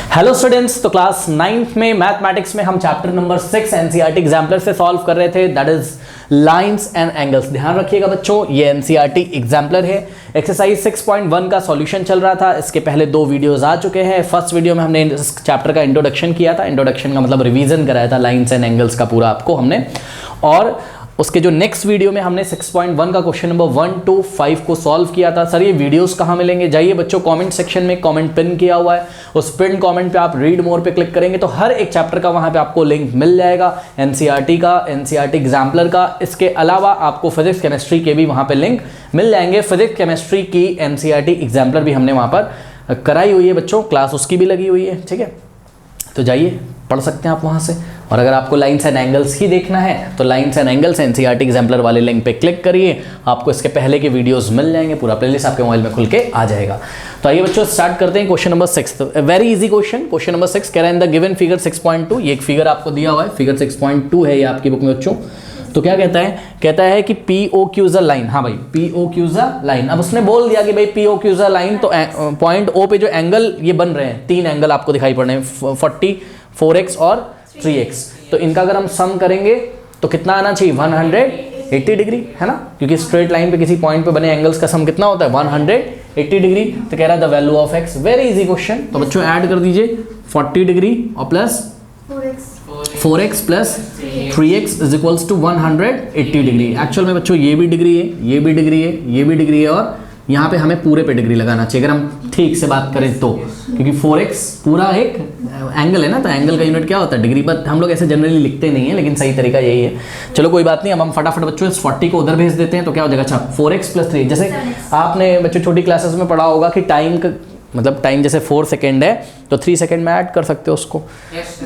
Hello students, तो class 9th में mathematics में हम चैप्टर नंबर 6 एनसीईआरटी एग्जाम्पलर से सॉल्व कर रहे थे, that his lines and angles. ध्यान रखिएगा बच्चों, ये एनसीईआरटी एग्जाम्पलर है। एक्सरसाइज 6.1 का सॉल्यूशन चल रहा था, इसके पहले 2 वीडियोस आ चुके हैं। फर्स्ट वीडियो में हमने इस चैप्टर का इंट्रोडक्शन किया था, इंट्रोडक्शन का मतलब रिवीजन कराया था लाइंस एंड एंगल्स का पूरा आपको हमने, और उसके जो नेक्स्ट वीडियो में हमने 6.1 का क्वेश्चन नंबर 1 to 5 को सॉल्व किया था। सर ये वीडियोस कहाँ मिलेंगे? जाइए बच्चों, कमेंट सेक्शन में कमेंट पिन किया हुआ है, उस पिन कमेंट पे आप रीड मोर पे क्लिक करेंगे तो हर एक चैप्टर का वहाँ पे आपको लिंक मिल जाएगा, एनसीईआरटी का, एनसीईआरटी एग्जाम्पलर का। इसके अलावा आपको फिजिक्स केमिस्ट्री के भी वहाँ पे लिंक मिल जाएंगे। फिजिक्स केमिस्ट्री की एनसीईआरटी एग्जाम्पलर भी हमने वहाँ पर कराई हुई है बच्चों, क्लास उसकी भी लगी हुई है, ठीक है। तो जाइए पढ़ सकते हैं आप वहाँ से। और अगर आपको लाइंस एंड एंगल्स ही देखना है तो lines and angles NCERT exemplar वाले लिंक पे क्लिक करिए, आपको इसके पहले के वीडियोस मिल जाएंगे, पूरा प्लेलिस्ट आपके मोबाइल में खुल के आ जाएगा। तो आइए बच्चों स्टार्ट करते हैं question number 6। Very easy question, question number 6 कह रहा है इन द गिवन फिगर 6.2, ये एक फिगर आपको दिया हुआ है, फिगर 6.2 है ये आपकी बुक में बच्चों। तो क्या कहता है? कहता है कि POQ इज अ लाइन। हाँ भाई, POQ इज अ लाइन। अब उसने बोल दिया कि भाई POQ इज अ लाइन, तो पॉइंट O पे जो एंगल ये बन रहे हैं, 3 एंगल आपको दिखाई पड़ रहे हैं, 40, 4x और 3x। तो इनका अगर हम सम करेंगे तो कितना आना चाहिए? 180 डिग्री, है ना, क्योंकि स्ट्रेट लाइन पे किसी पॉइंट पे बने एंगल्स का सम कितना होता है? 180 डिग्री। तो कह रहा है the value of x। Very easy question. तो बच्चों ऐड कर दीजिए 40 डिग्री और plus 4x plus 3x is equals to 180 degree. Actual में बच्चों ये भी डिग्री है, ये भी डिग्री है, ये भी डिग्री है, और यहाँ पे हमें पूरे पे डिग्री लगाना चाहिए अगर हम ठीक से बात करें तो, क्योंकि 4x पूरा एक एंगल है ना, तो एंगल का यूनिट क्या होता है? डिग्री। पर हम लोग ऐसे जनरली लिखते नहीं है, लेकिन सही तरीका यही है। चलो कोई बात नहीं, अब हम फटाफट बच्चों इस 40 को उधर भेज देते हैं तो क्या हो जाएगा? अच्छा 4x प्लस 3, जैसे आपने बच्चों छोटी क्लासेस में पढ़ा होगा कि टाइम का मतलब टाइम जैसे 4 सेकेंड है तो 3 सेकेंड में ऐड कर सकते हो उसको,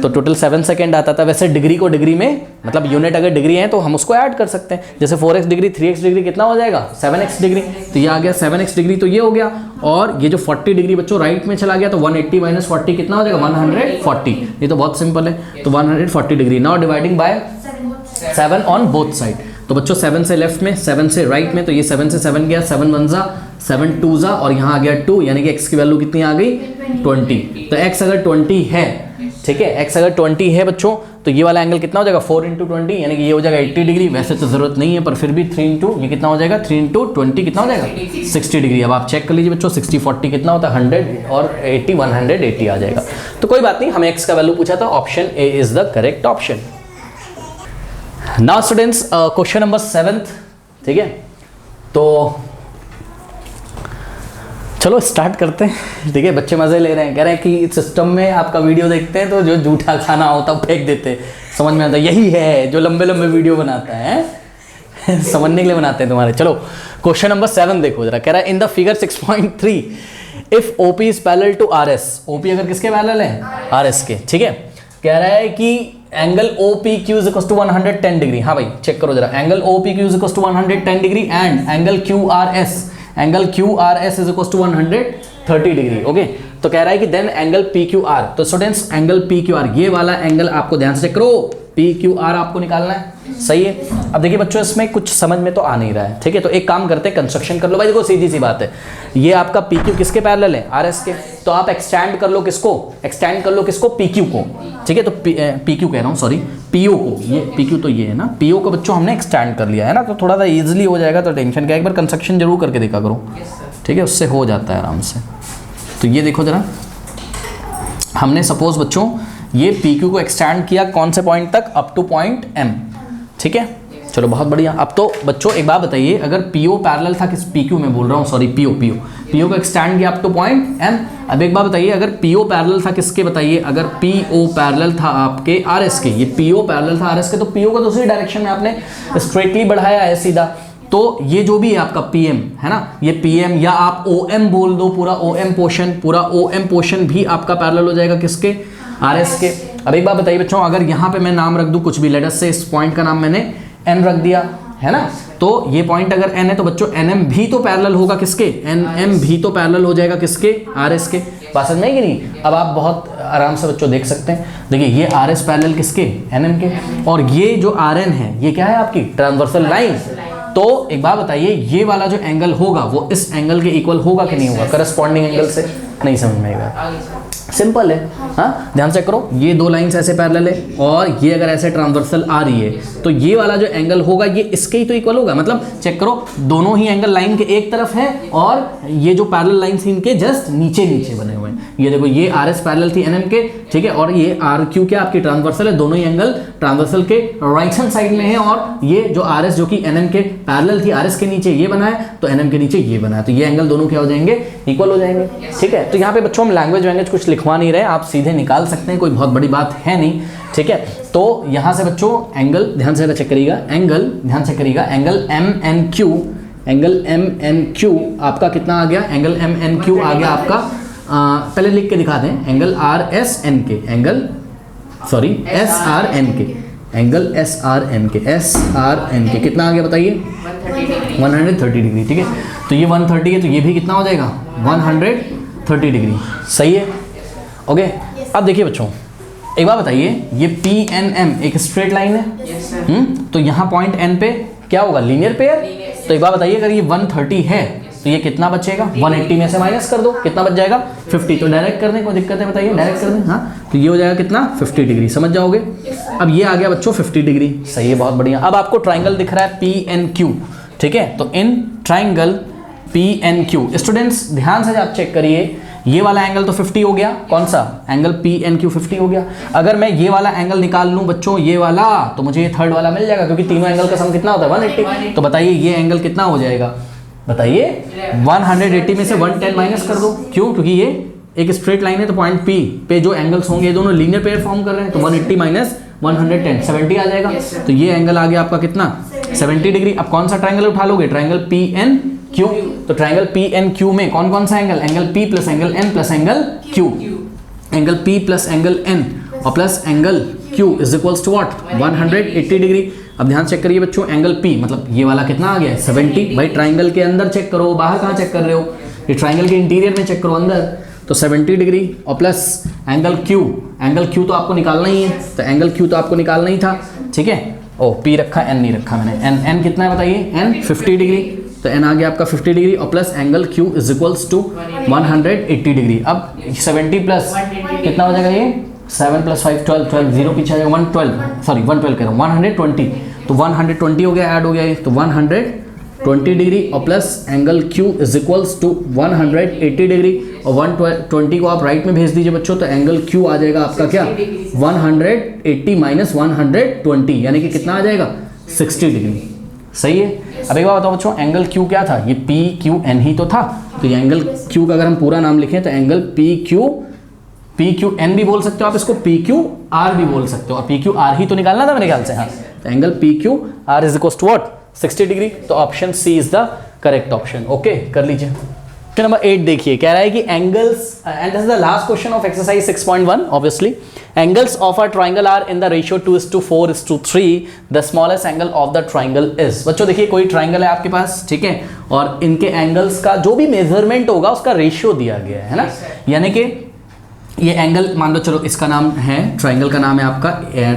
तो टोटल 7 सेकेंड आता था। वैसे डिग्री को डिग्री में मतलब यूनिट अगर डिग्री है तो हम उसको ऐड कर सकते हैं। जैसे 4x डिग्री 3x डिग्री कितना हो जाएगा? 7x degree. तो ये आ गया 7x डिग्री, तो ये हो गया। और ये जो 40 डिग्री बच्चों राइट में चला गया तो 180 माइनस 40 कितना हो जाएगा? 140। ये तो बहुत सिंपल है, तो 140 degree. Now dividing bye 7 on both side. तो बच्चों 7 से लेफ्ट में, 7 से राइट में, तो ये 7 से 7 गया, 7 1 जा 7 2 जा, और यहाँ आ गया 2, यानी कि x की वैल्यू कितनी आ गई? 20। तो x अगर 20 है, ठीक है, x अगर 20 है बच्चों, तो ये वाला एंगल कितना हो जाएगा? 4 × 20, यानी कि ये हो जाएगा 80 डिग्री। वैसे तो जरूरत नहीं है, पर फिर भी 3 × ये कितना हो जाएगा? 3 × 20 कितना हो जाएगा? 60 डिग्री। अब आप चेक कर लीजिए बच्चों, 60 40 कितना होता है? 100, और 80 180 आ जाएगा। तो कोई बात नहीं, हमें x का वैल्यू पूछा था, option A is the correct option. Now students question number 7, ठीक है। तो चलो स्टार्ट करते हैं, ठीक है। बच्चे मजे ले रहे हैं, कह रहे हैं कि सिस्टम में आपका वीडियो देखते हैं तो जो जूठा खाना होता है फेंक देते हैं, समझ में आता है, यही है जो लंबे लंबे वीडियो बनाता है समझने के लिए बनाते हैं तुम्हारे। चलो क्वेश्चन नंबर 7 देखो जरा, कह रहा है in the figure 6.3 if OP is parallel to RS। OP अगर किसके पैरेलल है? RS के, ठीक है। कह रहा है कि angle OPQ is equal to 110 degree. हाँ भाई चेक करो जरा, angle OPQ is equal to 110 degree and angle QRS is equal to 130 degree. Okay, तो कह रहा है कि देन एंगल PQR। तो स्टूडेंट्स एंगल PQR, ये वाला एंगल आपको ध्यान से चेक करो, PQR आपको निकालना है, सही है। अब देखिए बच्चों इसमें कुछ समझ में तो आ नहीं रहा है, ठीक है, तो एक काम करते हैं, कंस्ट्रक्शन कर लो भाई। देखो सीधी सी बात है, ये आपका PQ किसके पैरेलल है? RS के। तो आप एक्सटेंड कर लो किसको? एक्सटेंड कर लो किसको? PQ को, ठीक है। तो PQ कह रहा हूँ, सॉरी PO को, ये PQ तो ये है ना, PO को बच्चों हमने एक्सटेंड कर लिया है ना, तो थोड़ा सा ईजिली हो जाएगा, तो टेंशन क्या, एक बार कंस्ट्रक्शन जरूर करके देखा करो, ठीक है, उससे हो जाता है आराम से। तो ये देखो जरा, हमने सपोज बच्चों ये PQ को एक्सटेंड किया कौन से पॉइंट तक? अप टू पॉइंट M, ठीक है। चलो बहुत बढ़िया। अब तो बच्चों एक बात बताइए, अगर PO पैरेलल था किस, PQ में बोल रहा हूँ, सॉरी PO को एक्सटेंड किया अप टू पॉइंट M। अब एक बात बताइए, अगर PO पैरेलल था किसके बताइए? अगर PO पैरेलल था आपके RS के, ये PO पैरेलल था RS के, तो PO को दूसरी डायरेक्शन में आपने स्ट्रेटली बढ़ाया है सीधा, तो ये जो भी है आपका PM है ना, ये PM या आप OM बोल दो, पूरा OM पोर्शन भी आपका पैरेलल हो जाएगा किसके? RS के। अब एक बात बताइए बच्चों, अगर यहाँ पे मैं नाम रख दूं कुछ भी, लेट अस से इस पॉइंट का नाम मैंने N रख दिया, है ना, तो ये पॉइंट अगर N है तो बच्चों NM भी तो पैरेलल होगा किसके? NM भी तो पैरेलल हो जाएगा किसके? RS के। बात समझ में आई कि नहीं? अब आप बहुत आराम से बच्चों देख सकते हैं, देखिए ये RS पैरेलल किसके? NM के, और ये जो RN है ये क्या है आपकी? Transversal line. तो एक बात बताइए, ये वाला जो एंगल होगा वो इस एंगल के इक्वल होगा कि नहीं होगा? करस्पॉन्डिंग एंगल से नहीं समझ में आएगा, सिंपल है। हाँ, ध्यान से करो, ये दो लाइंस ऐसे पैरेलल है और ये अगर ऐसे ट्रांसवर्सल आ रही है तो ये वाला जो एंगल होगा ये इसके ही तो इक्वल होगा। मतलब चेक करो, दोनों ही एंगल लाइन के एक तरफ है और ये जो पैरेलल लाइंस इनके जस्ट नीचे नीचे बने हुए हैं। ये देखो, ये आर एस पैरेलल थी एन एम के, ठीक है, और ये आर क्यू क्या आपकी ट्रांसवर्सल है, दोनों ही एंगल ट्रांसवर्सल के राइट हैंड साइड में है। और ये जो आर एस जो कि एन एम के पैरेलल थी, आर एस के नीचे ये बना है तो एन एम के नीचे ये बना है, तो ये एंगल दोनों क्या हो जाएंगे, इक्वल हो जाएंगे। ठीक है, तो यहाँ पे बच्चों हम लैंग्वेज कुछ लिखवा नहीं रहे, आप सीधे निकाल सकते हैं, कोई बहुत बड़ी बात है नहीं। ठीक है, तो यहाँ से बच्चों एंगल ध्यान से चेक करिएगा, एंगल ध्यान से करिएगा, angle M N Q, angle M N Q आपका कितना आ गया, एंगल एम एन क्यू आ गया आपका, पहले लिख के दिखा दें, एंगल आर एस एन के, angle sorry S R N के, एंगल एस आर एन के, एस आर एन के कितना आ गया बताइए, 130 डिग्री। ठीक है, तो ये 130 है तो ये भी कितना हो जाएगा, 130 डिग्री। सही है, ओके। अब देखिए बच्चों, एक बात बताइए, ये पी एन एम एक स्ट्रेट लाइन है, तो यहाँ पॉइंट एन पे क्या होगा, लीनियर पेयर। तो एक बात बताइए, अगर ये 130 है तो ये कितना बचेगा, 180 में से माइनस कर दो, कितना बच जाएगा, 50। तो डायरेक्ट कर दें, कोई दिक्कत है बताइए, डायरेक्ट कर दें। हाँ, तो ये हो जाएगा कितना, 50 डिग्री, समझ जाओगे। अब ये आ गया बच्चों 50 डिग्री, सही है, बहुत बढ़िया। अब आपको ट्राइंगल दिख रहा है पी एन क्यू, ठीक है, तो in triangle P N Q, students ध्यान से आप चेक करिए, ये वाला एंगल तो 50 हो गया, कौन सा एंगल पी एन क्यू 50 हो गया। अगर मैं ये वाला एंगल निकाल लूं बच्चों, ये वाला, तो मुझे ये थर्ड वाला मिल जाएगा, क्योंकि तीनों एंगल का सम कितना होता है, 180। तो बताइए ये एंगल कितना हो जाएगा, बताइए 180 में से 110 माइनस कर दो, क्यों, क्योंकि ये एक स्ट्रेट लाइन है, तो पॉइंट पी पे जो एंगल्स होंगे ये दोनों लीनियर पेयर फॉर्म कर रहे हैं, तो 180 माइनस 110 70 आ जाएगा। तो ये एंगल आ गया आपका कितना, 70 डिग्री। अब कौन सा ट्राइंगल उठा लोगे, ट्राइंगल पी एन क्यू, तो ट्राइंगल पी एन क्यू में कौन कौन सा angle, angle P plus angle N plus angle Q, angle P plus angle N और plus angle Q is equals to what, 180 degree. अब ध्यान चेक करिए बच्चों, एंगल पी मतलब ये वाला कितना आ गया, 70। भाई ट्राइंगल के अंदर चेक करो, बाहर कहाँ चेक कर रहे हो, ये ट्राइंगल के इंटीरियर में चेक करो, अंदर, तो 70 डिग्री और plus angle Q, angle Q तो आपको निकालना ही है, तो एंगल क्यू तो आपको निकालना ही था। ठीक है, ओ पी रखा, एन नहीं रखा मैंने, एन कितना है बताइए, एन 50 डिग्री, तो एन आ गया आपका 50 डिग्री और plus angle Q is equals to 180 degree. अब 70 प्लस कितना हो जाएगा, ये 7 + 5 12, 12 जीरो पीछे आ जाएगा, 112 सॉरी 112 कह रहा हूँ, 120, तो 120 हो गया, ऐड हो गया ये, तो 120 डिग्री और plus angle Q is equals to 180 degree और 120 को आप राइट में भेज दीजिए बच्चों, तो एंगल क्यू आ जाएगा आपका क्या, 180 माइनस 120, यानी कि कितना आ जाएगा, 60 डिग्री। सही है। अब एक बात बताओ बच्चों, एंगल क्यू क्या था, ये पी क्यू एन ही तो था, तो ये एंगल क्यू का अगर हम पूरा नाम लिखें तो एंगल पी क्यू एन भी बोल सकते हो आप, इसको पी क्यू आर भी बोल सकते हो, और पी क्यू आर ही तो निकालना था मेरे ख्याल से। हाँ, तो angle P Q R is equal to what, 60 degree, तो option C is the correct option. Okay, कर लीजिए। क्वेश्चन नंबर 8 देखिए, कह रहा है कि angles, and this is the last question of exercise 6.1 obviously, angles of a triangle are in the ratio 2:4:3, the smallest angle of the triangle is. बच्चों देखिए, कोई ट्राइंगल है आपके पास, ठीक है, और इनके एंगल्स का जो भी मेजरमेंट होगा उसका रेशियो दिया गया है ना, यानी कि ये एंगल मान लो, चलो इसका नाम है, ट्राइंगल का नाम है आपका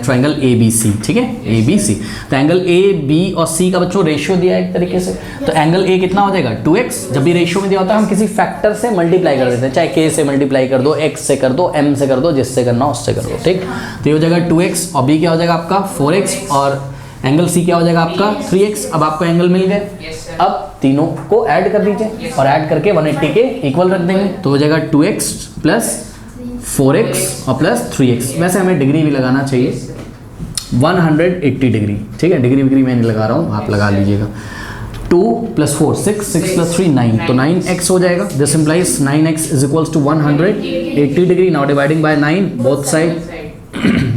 ट्राइंगल ए बी सी, ठीक है, ए बी सी, तो एंगल ए बी और सी का बच्चों रेशियो दिया है एक तरीके से, तो एंगल ए कितना हो जाएगा, 2x। जब भी रेशियो में दिया होता है हम किसी फैक्टर से मल्टीप्लाई कर देते हैं, चाहे k से मल्टीप्लाई कर दो, x से कर दो, m से कर दो, जिससे करना उससे कर दो, ठीक। तो ये हो जाएगा 2x और b क्या हो जाएगा आपका 4x और एंगल c क्या हो जाएगा आपका 3x। अब आपको एंगल मिल गए, अब तीनों को ऐड कर दीजिए और ऐड करके 180 के इक्वल रख देंगे, तो हो जाएगा 2x प्लस 4x और प्लस 3x। वैसे हमें डिग्री भी लगाना चाहिए, 180 डिग्री, ठीक है, डिग्री मैं नहीं लगा रहा हूँ, आप लगा लीजिएगा। 2 + 4 6, 6 + 3 9, तो 9x हो जाएगा। This implies 9x is equals to 180 degree. Now dividing by 9 both side,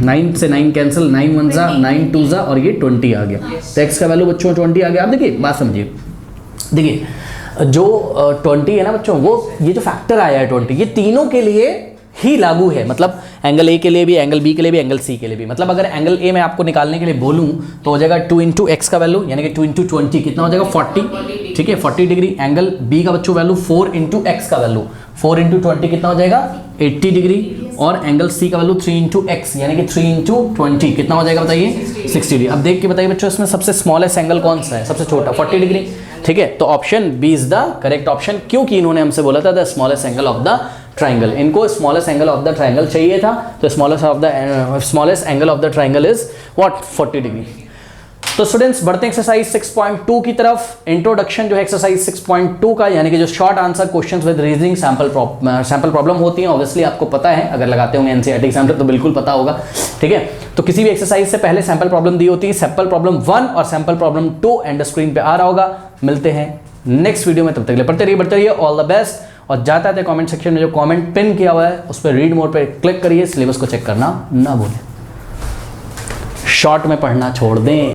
9 से 9 कैंसिल, 9 1 जा, 9 2 जा, और ये 20 आ गया, तो x का वैल्यू बच्चों 20 आ गया। आप देखिए बात समझिए, देखिए जो 20 है ना बच्चों, वो ये जो फैक्टर आया है 20, ये तीनों के लिए ही लागू है, मतलब एंगल ए के लिए भी, एंगल बी के लिए भी, एंगल सी के लिए भी। मतलब अगर एंगल ए मैं आपको निकालने के लिए बोलूं तो हो जाएगा 2 × x का वैल्यू, यानी कि 2 × 20 कितना हो जाएगा 40, ठीक है, 40 डिग्री। एंगल बी का बच्चों वैल्यू 4 × x का वैल्यू, 4 × 20 कितना हो जाएगा 80 डिग्री, और एंगल सी का वैल्यू 3 × x, यानी कि 3 × 20 कितना हो जाएगा बताइए 60 डिग्री। अब देख के बताइए बच्चों, इसमें सबसे स्मॉलेस्ट एंगल कौन सा है, सबसे छोटा 40 डिग्री, ठीक है, तो option B is the correct option, क्योंकि इन्होंने हमसे बोला था the smallest angle of the triangle, इनको smallest angle of the triangle चाहिए था, तो smallest angle of the triangle is what 40 degree. तो स्टूडेंट्स बढ़ते हैं एक्सरसाइज 6.2 की तरफ। इंट्रोडक्शन जो है एक्सरसाइज 6.2 का, यानी कि जो short answer questions with reasoning sample problem होती हैं, ऑब्वियसली आपको पता है, अगर लगाते होंगे एनसीईआरटी एग्जाम तो बिल्कुल पता होगा, ठीक है। तो किसी भी एक्सरसाइज से पहले सैंपल प्रॉब्लम दी होती है, सैंपल प्रॉब्लम 1 और सैंपल प्रॉब्लम 2 एंड स्क्रीन पे आ रहा होगा। मिलते हैं नेक्स्ट वीडियो में, तब तक के लिए पढ़ते रहिए, बढ़ते रहिए, ऑल द बेस्ट। और जाते थे कमेंट सेक्शन में जो कमेंट पिन किया हुआ है उस पर रीड मोड पे क्लिक करिए, सिलेबस को चेक करना ना भूलें, शॉर्ट में पढ़ना छोड़ दें।